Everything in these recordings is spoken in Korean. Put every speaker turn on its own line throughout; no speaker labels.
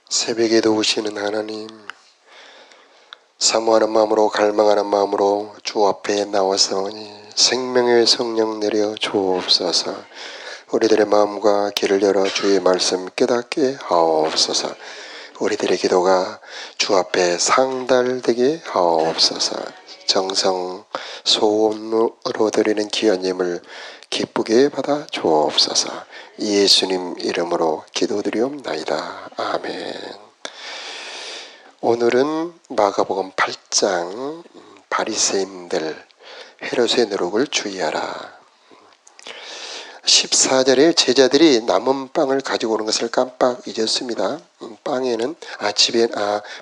새벽에도 오시는 하나님, 사모하는 마음으로 갈망하는 마음으로 주 앞에 나와서니 생명의 성령 내려 주옵소서. 우리들의 마음과 귀를 열어 주의 말씀 깨닫게 하옵소서. 우리들의 기도가 주 앞에 상달되게 하옵소서. 정성 소원으로 드리는 귀한 예물 기쁘게 받아 주옵소서. 예수님 이름으로 기도드리옵나이다. 아멘. 오늘은 마가복음 8장 바리새인들 헤롯의 누룩을 주의하라. 14절에 제자들이 남은 빵을 가지고 오는 것을 깜빡 잊었습니다.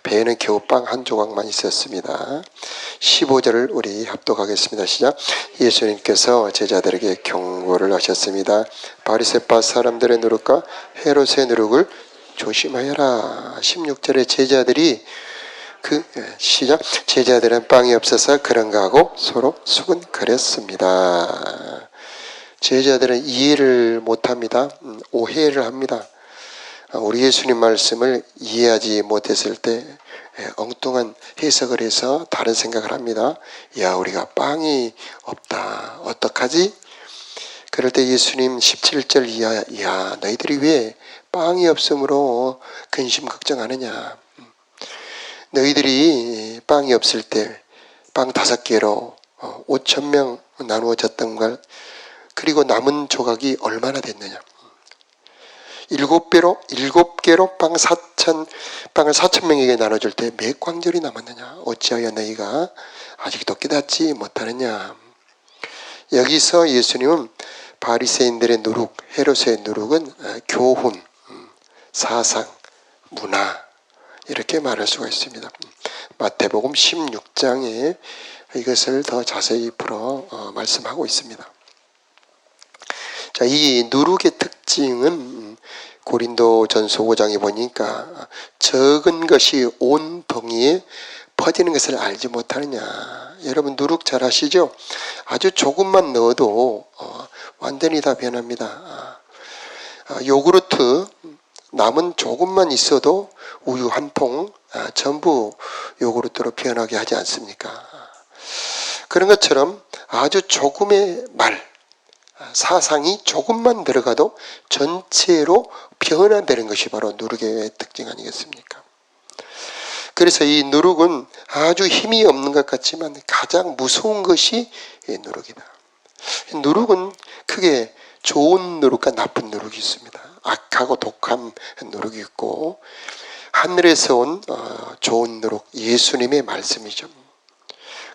배에는 겨우 빵 한 조각만 있었습니다. 15절을 우리 합독하겠습니다. 시작. 예수님께서 제자들에게 경고를 하셨습니다. 바리새파 사람들의 누룩과 헤롯의 누룩을 조심하여라. 16절에 제자들이 시작. 제자들은 빵이 없어서 그런가 하고 서로 수근거렸습니다. 제자들은 이해를 못합니다. 오해를 합니다. 우리 예수님 말씀을 이해하지 못했을 때 엉뚱한 해석을 해서 다른 생각을 합니다. 야, 우리가 빵이 없다. 어떡하지? 그럴 때 예수님 17절 이하, 야, 너희들이 왜 빵이 없으므로 근심 걱정하느냐? 너희들이 빵이 없을 때 빵 5개로 5,000명 나누어졌던 걸, 그리고 남은 조각이 얼마나 됐느냐? 7개로 빵을 4,000명에게 나눠줄 때 몇 광절이 남았느냐? 어찌하여 너희가 아직도 깨닫지 못하느냐? 여기서 예수님은 바리새인들의 누룩, 헤롯의 누룩은 교훈, 사상, 문화 이렇게 말할 수가 있습니다. 마태복음 16장에 이것을 더 자세히 풀어 말씀하고 있습니다. 자, 이 누룩의 특징은 고린도전서 5장에 보니까 적은 것이 온 덩이에 퍼지는 것을 알지 못하느냐. 여러분 누룩 잘 아시죠? 아주 조금만 넣어도 완전히 다 변합니다. 요구르트 남은 조금만 있어도 우유 한 통 전부 요구르트로 변하게 하지 않습니까? 그런 것처럼 아주 조금의 사상이 조금만 들어가도 전체로 변화되는 것이 바로 누룩의 특징 아니겠습니까? 그래서 이 누룩은 아주 힘이 없는 것 같지만 가장 무서운 것이 누룩이다. 누룩은 크게 좋은 누룩과 나쁜 누룩이 있습니다. 악하고 독한 누룩이 있고, 하늘에서 온 좋은 누룩, 예수님의 말씀이죠.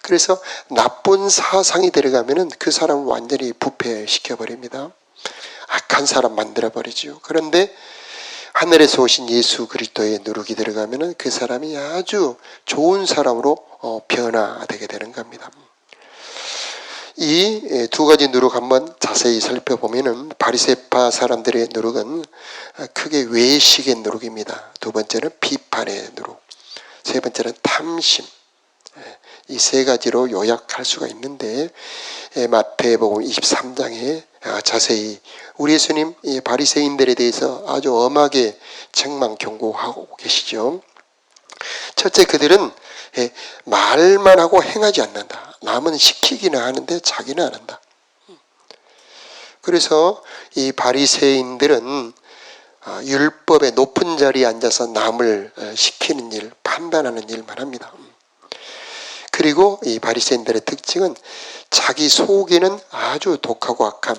그래서 나쁜 사상이 들어가면은 그 사람을 완전히 부패시켜버립니다. 악한 사람 만들어버리죠. 그런데 하늘에서 오신 예수 그리스도의 누룩이 들어가면은 그 사람이 아주 좋은 사람으로 변화되게 되는 겁니다. 이 두 가지 누룩 한번 자세히 살펴보면은 바리새파 사람들의 누룩은 크게 외식의 누룩입니다. 두 번째는 비판의 누룩, 세 번째는 탐심. 이 세 가지로 요약할 수가 있는데, 마태복음 23장에 자세히 우리 예수님 바리새인들에 대해서 아주 엄하게 책망 경고하고 계시죠. 첫째, 그들은 말만 하고 행하지 않는다. 남은 시키기는 하는데 자기는 안 한다. 그래서 이 바리새인들은 율법의 높은 자리에 앉아서 남을 시키는 일, 판단하는 일만 합니다. 그리고 이 바리새인들의 특징은 자기 속에는 아주 독하고 악함,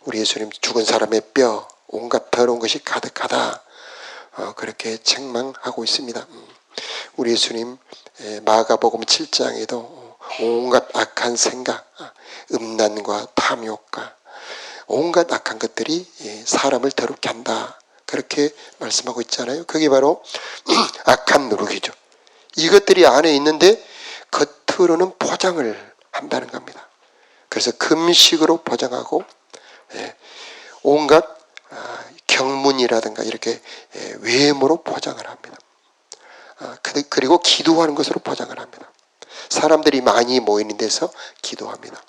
우리 예수님 죽은 사람의 뼈, 온갖 더러운 것이 가득하다, 그렇게 책망하고 있습니다. 우리 예수님 마가복음 7장에도 온갖 악한 생각, 음란과 탐욕과 온갖 악한 것들이 사람을 더럽게 한다, 그렇게 말씀하고 있잖아요. 그게 바로 악한 누룩이죠. 이것들이 안에 있는데 겉으로는 포장을 한다는 겁니다. 그래서 금식으로 포장하고 온갖 경문이라든가 이렇게 외모로 포장을 합니다. 그리고 기도하는 것으로 포장을 합니다. 사람들이 많이 모이는 데서 기도합니다.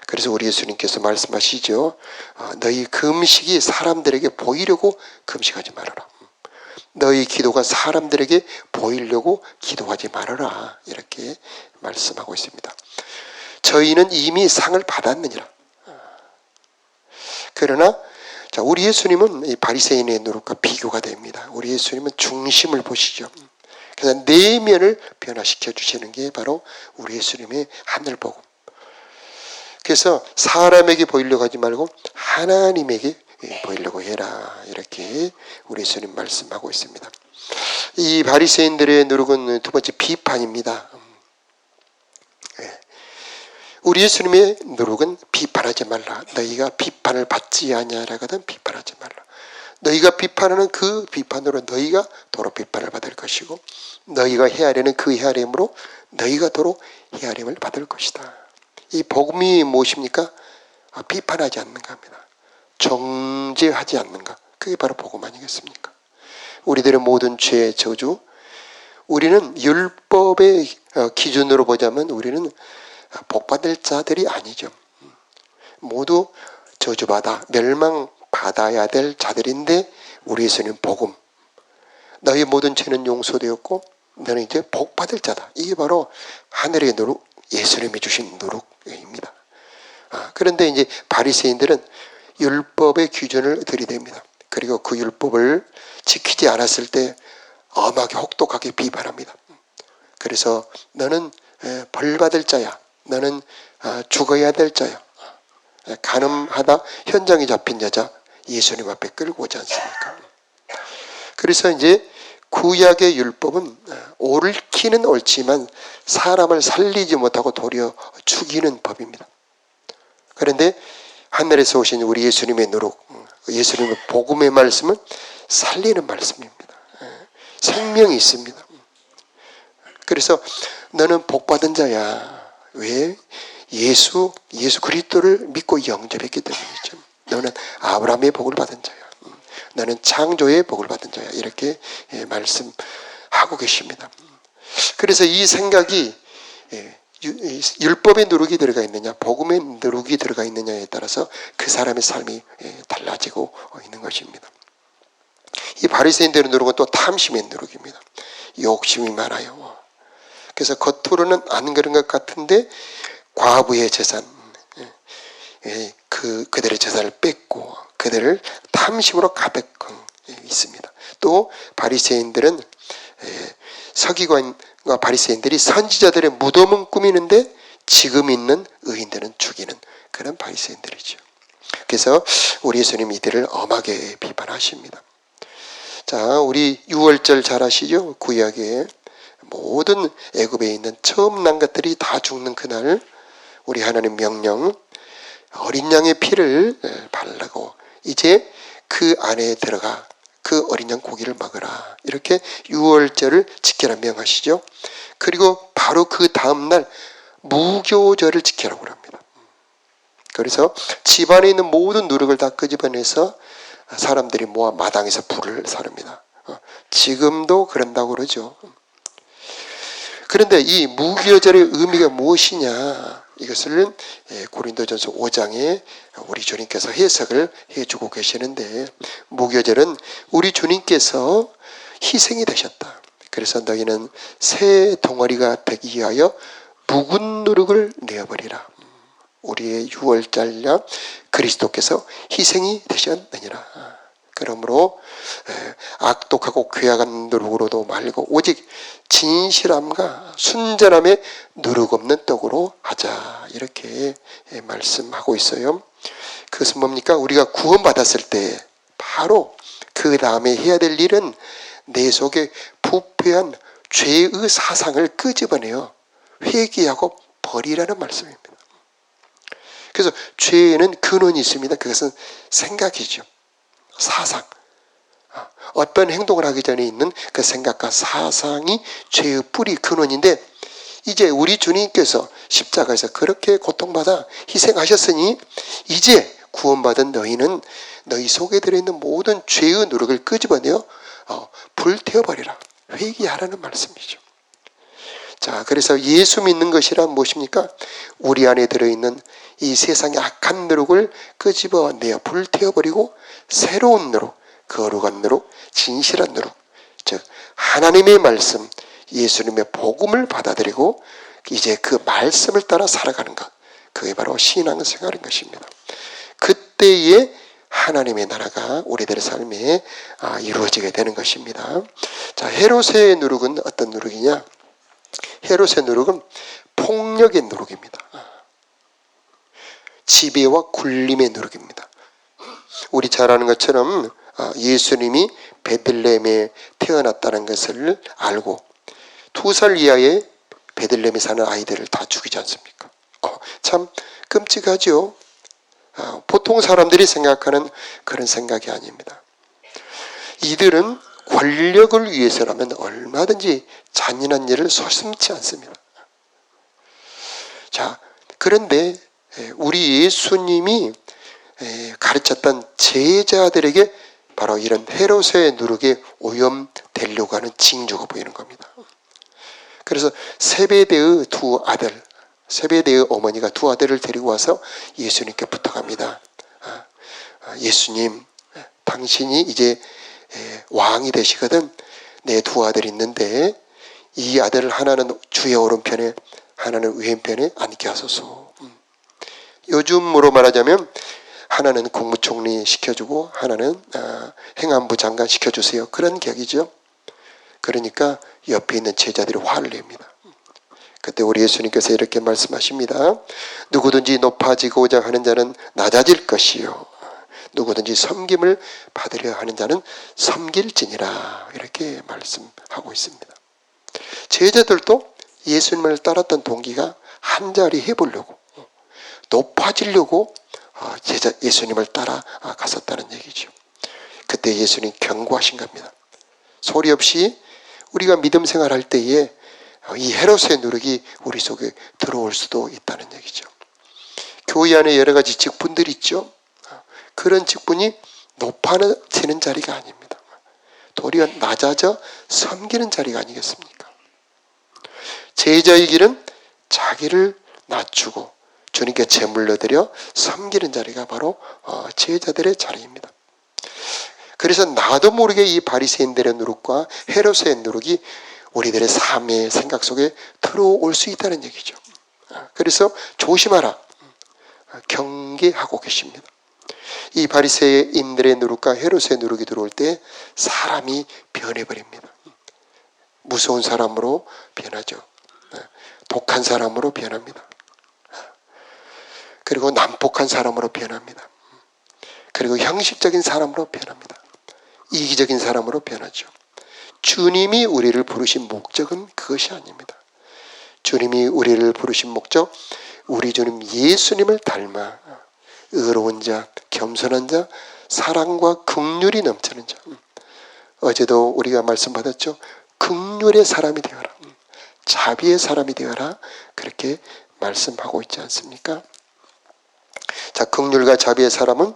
그래서 우리 예수님께서 말씀하시죠. 너희 금식이 사람들에게 보이려고 금식하지 말아라. 너희 기도가 사람들에게 보이려고 기도하지 말아라. 이렇게 말씀하고 있습니다. 저희는 이미 상을 받았느니라. 그러나 우리 예수님은 이 바리새인의 노릇과 비교가 됩니다. 우리 예수님은 중심을 보시죠. 그래서 내면을 변화시켜 주시는 게 바로 우리 예수님의 하늘복음. 그래서 사람에게 보이려고 하지 말고 하나님에게 보이려고 해라. 이렇게 우리 예수님 말씀하고 있습니다. 이 바리새인들의 노력은 두 번째 비판입니다. 우리 예수님의 노력은 비판하지 말라. 너희가 비판을 받지 아니하라거든 비판하지 말라. 너희가 비판하는 그 비판으로 너희가 도로 비판을 받을 것이고 너희가 헤아리는 그 헤아림으로 너희가 도로 헤아림을 받을 것이다. 이 복음이 무엇입니까? 비판하지 않는가 합니다. 정죄하지 않는가. 그게 바로 복음 아니겠습니까? 우리들의 모든 죄의 저주, 우리는 율법의 기준으로 보자면 우리는 복받을 자들이 아니죠. 모두 저주받아 멸망받아야 될 자들인데 우리 예수님 복음, 너희 모든 죄는 용서되었고 너는 이제 복받을 자다. 이게 바로 하늘의 누룩, 예수님이 주신 누룩입니다. 그런데 이제 바리새인들은 율법의 기준을 들이댑니다. 그리고 그 율법을 지키지 않았을 때 엄하게 혹독하게 비판합니다. 그래서 너는 벌받을 자야. 너는 죽어야 될 자야. 간음하다 현장에 잡힌 여자 예수님 앞에 끌고 오지 않습니까? 그래서 이제 구약의 율법은 옳기는 옳지만 사람을 살리지 못하고 도리어 죽이는 법입니다. 그런데 하늘에서 오신 우리 예수님의 노력, 예수님의 복음의 말씀은 살리는 말씀입니다. 생명이 있습니다. 그래서 너는 복받은 자야. 왜? 예수 그리스도를 믿고 영접했기 때문이죠. 너는 아브라함의 복을 받은 자야. 너는 창조의 복을 받은 자야. 이렇게 말씀하고 계십니다. 그래서 이 생각이 율법의 누룩이 들어가 있느냐, 복음의 누룩이 들어가 있느냐에 따라서 그 사람의 삶이 달라지고 있는 것입니다. 이 바리새인들의 누룩은 또 탐심의 누룩입니다. 욕심이 많아요. 그래서 겉으로는 안 그런 것 같은데 과부의 재산, 그들의 재산을 뺏고 그들을 탐심으로 가득 있습니다. 또 바리새인들은 서기관과 바리새인들이 선지자들의 무덤은 꾸미는데 지금 있는 의인들은 죽이는 그런 바리새인들이죠. 그래서 우리 예수님 이들을 엄하게 비판하십니다. 자, 우리 유월절 잘 아시죠? 구약에 모든 애굽에 있는 처음 난 것들이 다 죽는 그날 우리 하나님 명령 어린 양의 피를 바르고 이제 그 안에 들어가 그 어린 양 고기를 먹으라. 이렇게 유월절을 지켜라 명하시죠. 그리고 바로 그 다음날 무교절을 지켜라고 합니다. 그래서 집안에 있는 모든 누룩을 다 끄집어내서 사람들이 모아 마당에서 불을 사릅니다. 지금도 그런다고 그러죠. 그런데 이 무교절의 의미가 무엇이냐, 이것을 고린도전서 5장에 우리 주님께서 해석을 해주고 계시는데, 무교절은 우리 주님께서 희생이 되셨다. 그래서 너희는 새 덩어리가 되기 위하여 묵은 누룩을 내어버리라. 우리의 유월절야 그리스도께서 희생이 되셨느니라. 그러므로 악독하고 괴악한 누룩으로도 말고 오직 진실함과 순전함에 누룩 없는 떡으로 하자. 이렇게 말씀하고 있어요. 그것은 뭡니까? 우리가 구원받았을 때 바로 그 다음에 해야 될 일은 내 속에 부패한 죄의 사상을 끄집어내어 회개하고 버리라는 말씀입니다. 그래서 죄에는 근원이 있습니다. 그것은 생각이죠. 사상. 어떤 행동을 하기 전에 있는 그 생각과 사상이 죄의 뿌리 근원인데, 이제 우리 주님께서 십자가에서 그렇게 고통받아 희생하셨으니 이제 구원받은 너희는 너희 속에 들어있는 모든 죄의 누룩을 끄집어내어 불태워버리라. 회개하라는 말씀이죠. 자, 그래서 예수 믿는 것이란 무엇입니까? 우리 안에 들어있는 이 세상의 악한 누룩을 끄집어내어 불태워버리고 새로운 누룩, 거룩한 누룩, 진실한 누룩, 즉 하나님의 말씀, 예수님의 복음을 받아들이고 이제 그 말씀을 따라 살아가는 것, 그게 바로 신앙생활인 것입니다. 그때에 하나님의 나라가 우리들의 삶에 이루어지게 되는 것입니다. 자, 헤롯의 누룩은 어떤 누룩이냐? 헤롯의 누룩은 폭력의 누룩입니다. 지배와 굴림의 누룩입니다. 우리 잘 아는 것처럼 예수님이 베들레헴에 태어났다는 것을 알고 2살 이하의 베들레헴에 사는 아이들을 다 죽이지 않습니까? 참 끔찍하죠. 보통 사람들이 생각하는 그런 생각이 아닙니다. 이들은 권력을 위해서라면 얼마든지 잔인한 일을 서슴지 않습니다. 자, 그런데 우리 예수님이 가르쳤던 제자들에게 바로 이런 헤롯의 누룩에 오염되려고 하는 징조가 보이는 겁니다. 그래서 세베대의 두 아들, 세베대의 어머니가 두 아들을 데리고 와서 예수님께 부탁합니다. 예수님, 당신이 이제 왕이 되시거든. 내 두 아들이 있는데 이 아들 하나는 주의 오른편에 하나는 왼편에 앉게 하소서. 요즘으로 말하자면 하나는 국무총리 시켜주고 하나는 행안부 장관 시켜주세요. 그런 격이죠. 그러니까 옆에 있는 제자들이 화를 냅니다. 그때 우리 예수님께서 이렇게 말씀하십니다. 누구든지 높아지고자 하는 자는 낮아질 것이요, 누구든지 섬김을 받으려 하는 자는 섬길지니라, 이렇게 말씀하고 있습니다. 제자들도 예수님을 따랐던 동기가 한 자리 해보려고, 높아지려고 예수님을 따라갔었다는 얘기죠. 그때 예수님 경고하신 겁니다. 소리 없이 우리가 믿음 생활할 때에 이 헤롯의 누룩이 우리 속에 들어올 수도 있다는 얘기죠. 교회 안에 여러 가지 직분들이 있죠. 그런 직분이 높아지는 자리가 아닙니다. 도리어 낮아져 섬기는 자리가 아니겠습니까? 제자의 길은 자기를 낮추고 주님께 제물로 드려 섬기는 자리가 바로 제자들의 자리입니다. 그래서 나도 모르게 이 바리새인들의 누룩과 헤롯의 누룩이 우리들의 삶의 생각 속에 들어올 수 있다는 얘기죠. 그래서 조심하라, 경계하고 계십니다. 이 바리새인들의 누룩과 헤롯의 누룩이 들어올 때 사람이 변해버립니다. 무서운 사람으로 변하죠. 독한 사람으로 변합니다. 그리고 난폭한 사람으로 변합니다. 그리고 형식적인 사람으로 변합니다. 이기적인 사람으로 변하죠. 주님이 우리를 부르신 목적은 그것이 아닙니다. 주님이 우리를 부르신 목적, 우리 주님 예수님을 닮아 의로운 자, 겸손한 자, 사랑과 긍휼이 넘치는 자. 어제도 우리가 말씀 받았죠. 긍휼의 사람이 되어라, 자비의 사람이 되어라, 그렇게 말씀하고 있지 않습니까? 자, 긍휼과 자비의 사람은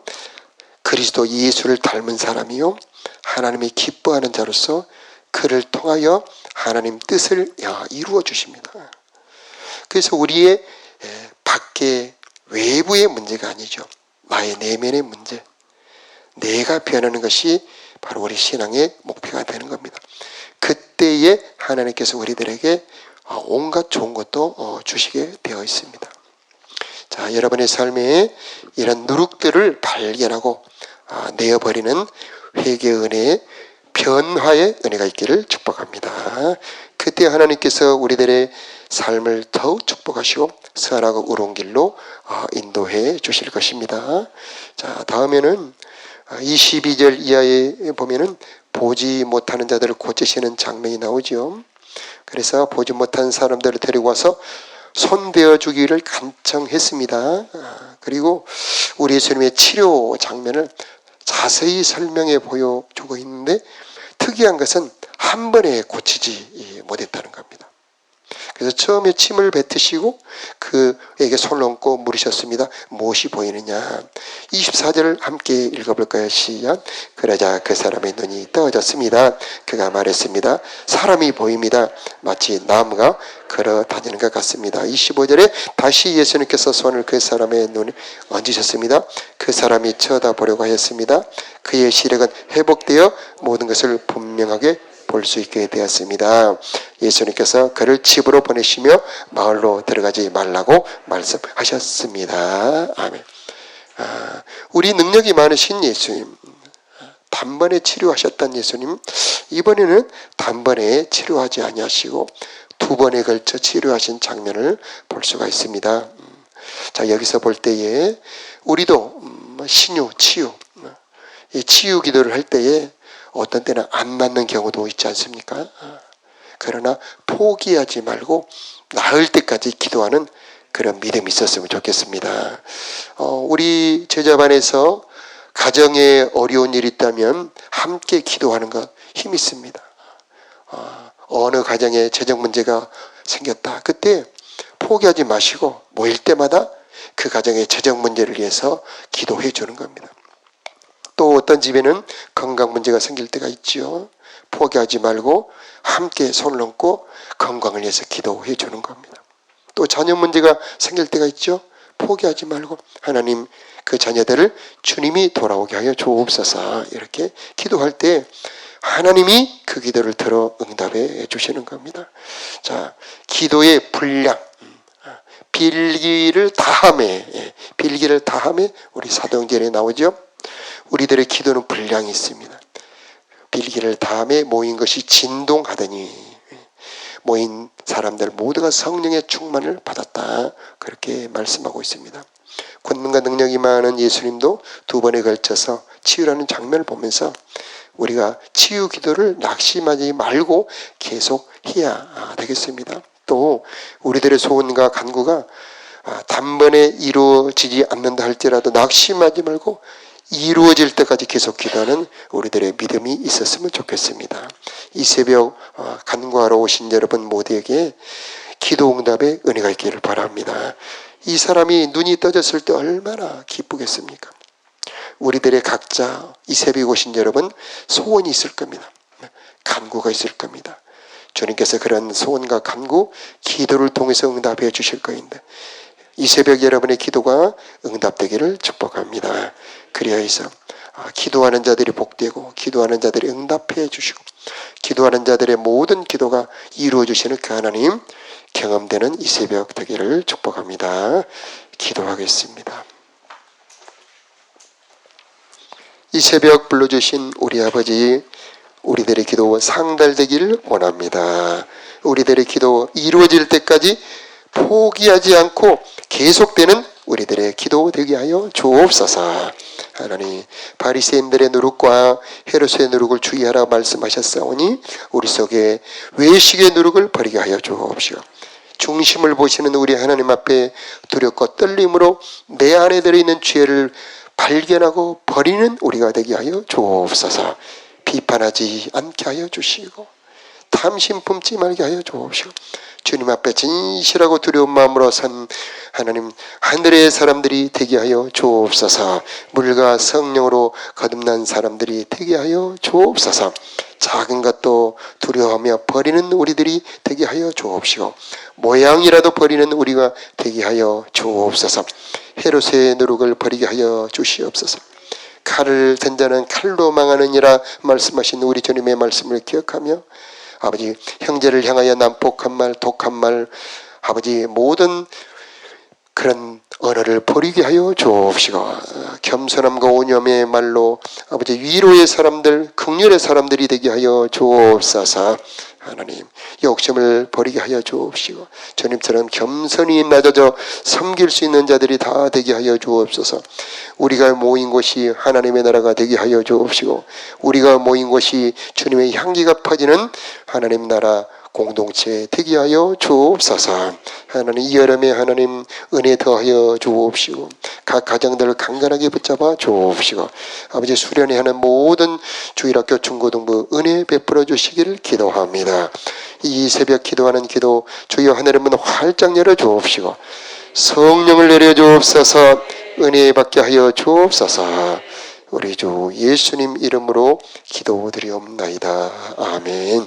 그리스도 예수를 닮은 사람이요, 하나님이 기뻐하는 자로서 그를 통하여 하나님 뜻을 이루어 주십니다. 그래서 우리의 밖에 외부의 문제가 아니죠. 나의 내면의 문제, 내가 변하는 것이 바로 우리 신앙의 목표가 되는 겁니다. 그때에 하나님께서 우리들에게 온갖 좋은 것도 주시게 되어 있습니다. 자, 여러분의 삶에 이런 누룩들을 발견하고 내어버리는 회개의 은혜, 변화의 은혜가 있기를 축복합니다. 그때 하나님께서 우리들의 삶을 더욱 축복하시고 선하고 의로운 길로 인도해 주실 것입니다. 자, 다음에는 22절 이하에 보면은 보지 못하는 자들을 고치시는 장면이 나오죠. 그래서 보지 못하는 사람들을 데리고 와서 손대어 주기를 간청했습니다. 그리고 우리 예수님의 치료 장면을 자세히 설명해 보여주고 있는데, 특이한 것은 한 번에 고치지 못했다는 겁니다. 그래서 처음에 침을 뱉으시고 그에게 손을 얹고 물으셨습니다. 무엇이 보이느냐? 24절을 함께 읽어볼까요? 시작. 그러자 그 사람의 눈이 떠졌습니다. 그가 말했습니다. 사람이 보입니다. 마치 나무가 걸어 다니는 것 같습니다. 25절에 다시 예수님께서 손을 그 사람의 눈에 얹으셨습니다. 그 사람이 쳐다보려고 하였습니다. 그의 시력은 회복되어 모든 것을 분명하게 볼 수 있게 되었습니다. 예수님께서 그를 집으로 보내시며 마을로 들어가지 말라고 말씀하셨습니다. 아멘. 우리 능력이 많으신 예수님, 단번에 치료하셨던 예수님, 이번에는 단번에 치료하지 아니하시고 두 번에 걸쳐 치료하신 장면을 볼 수가 있습니다. 자, 여기서 볼 때에 우리도 신유, 치유, 이 치유 기도를 할 때에 어떤 때는 안 맞는 경우도 있지 않습니까? 그러나 포기하지 말고 나을 때까지 기도하는 그런 믿음이 있었으면 좋겠습니다. 우리 제자반에서 가정에 어려운 일이 있다면 함께 기도하는 것 힘이 있습니다. 어느 가정에 재정 문제가 생겼다. 그때 포기하지 마시고 모일 때마다 그 가정의 재정 문제를 위해서 기도해 주는 겁니다. 또 어떤 집에는 건강 문제가 생길 때가 있죠. 포기하지 말고 함께 손을 얹고 건강을 위해서 기도해 주는 겁니다. 또 자녀 문제가 생길 때가 있죠. 포기하지 말고 하나님 그 자녀들을 주님이 돌아오게 하여 주옵소서 이렇게 기도할 때 하나님이 그 기도를 들어 응답해 주시는 겁니다. 자, 기도의 분량, 빌기를 다함에 우리 사도행전에 나오죠. 우리들의 기도는 분량이 있습니다. 빌기를 다함에 모인 것이 진동하더니 모인 사람들 모두가 성령의 충만을 받았다. 그렇게 말씀하고 있습니다. 권능과 능력이 많은 예수님도 두 번에 걸쳐서 치유라는 장면을 보면서 우리가 치유 기도를 낙심하지 말고 계속 해야 되겠습니다. 또 우리들의 소원과 간구가 단번에 이루어지지 않는다 할지라도 낙심하지 말고 이루어질 때까지 계속 기도하는 우리들의 믿음이 있었으면 좋겠습니다. 이 새벽 간구하러 오신 여러분 모두에게 기도 응답의 은혜가 있기를 바랍니다. 이 사람이 눈이 떠졌을 때 얼마나 기쁘겠습니까? 우리들의 각자 이 새벽에 오신 여러분 소원이 있을 겁니다. 간구가 있을 겁니다. 주님께서 그런 소원과 간구, 기도를 통해서 응답해 주실 거인데 이 새벽 여러분의 기도가 응답되기를 축복합니다. 그리하여서 기도하는 자들이 복되고 기도하는 자들이 응답해 주시고 기도하는 자들의 모든 기도가 이루어 주시는 그 하나님 경험되는 이 새벽 되기를 축복합니다. 기도하겠습니다. 이 새벽 불러주신 우리 아버지, 우리들의 기도 상달되기를 원합니다. 우리들의 기도 이루어질 때까지 포기하지 않고 계속되는 우리들의 기도 되게 하여 주옵소서. 하나님, 바리새인들의 누룩과 헤롯의 누룩을 주의하라 말씀하셨사오니 우리 속에 외식의 누룩을 버리게 하여 주옵시오. 중심을 보시는 우리 하나님 앞에 두렵고 떨림으로 내 안에 들어있는 죄를 발견하고 버리는 우리가 되게 하여 주옵소서. 비판하지 않게 하여 주시고 탐심 품지 말게 하여 주옵시고 주님 앞에 진실하고 두려운 마음으로 선 하나님 하늘의 사람들이 되게 하여 주옵소서. 물과 성령으로 거듭난 사람들이 되게 하여 주옵소서. 작은 것도 두려워하며 버리는 우리들이 되게 하여 주옵시고 모양이라도 버리는 우리가 되게 하여 주옵소서. 헤롯의 누룩을 버리게 하여 주시옵소서. 칼을 든 자는 칼로 망하느니라 말씀하신 우리 주님의 말씀을 기억하며 아버지 형제를 향하여 난폭한 말, 독한 말, 아버지 모든 그런 언어를 버리게 하여 주옵시고 겸손함과 오념의 말로 아버지 위로의 사람들, 긍휼의 사람들이 되게 하여 주옵소서. 하나님 욕심을 버리게 하여 주옵시고 주님처럼 겸손히 낮아져 섬길 수 있는 자들이 다 되게 하여 주옵소서. 우리가 모인 곳이 하나님의 나라가 되게 하여 주옵시고 우리가 모인 곳이 주님의 향기가 퍼지는 하나님 나라 공동체 되게 하여 주옵소서. 하나님 이 여름에 하나님 은혜 더하여 주옵시고 각 가정들을 간간하게 붙잡아 주옵시고 아버지 수련회 하는 모든 주일학교 중고등부 은혜 베풀어 주시기를 기도합니다. 이 새벽 기도하는 기도 주여 하늘의 문 활짝 열어 주옵시고 성령을 내려 주옵소서. 은혜 받게 하여 주옵소서. 우리 주 예수님 이름으로 기도드리옵나이다. 아멘.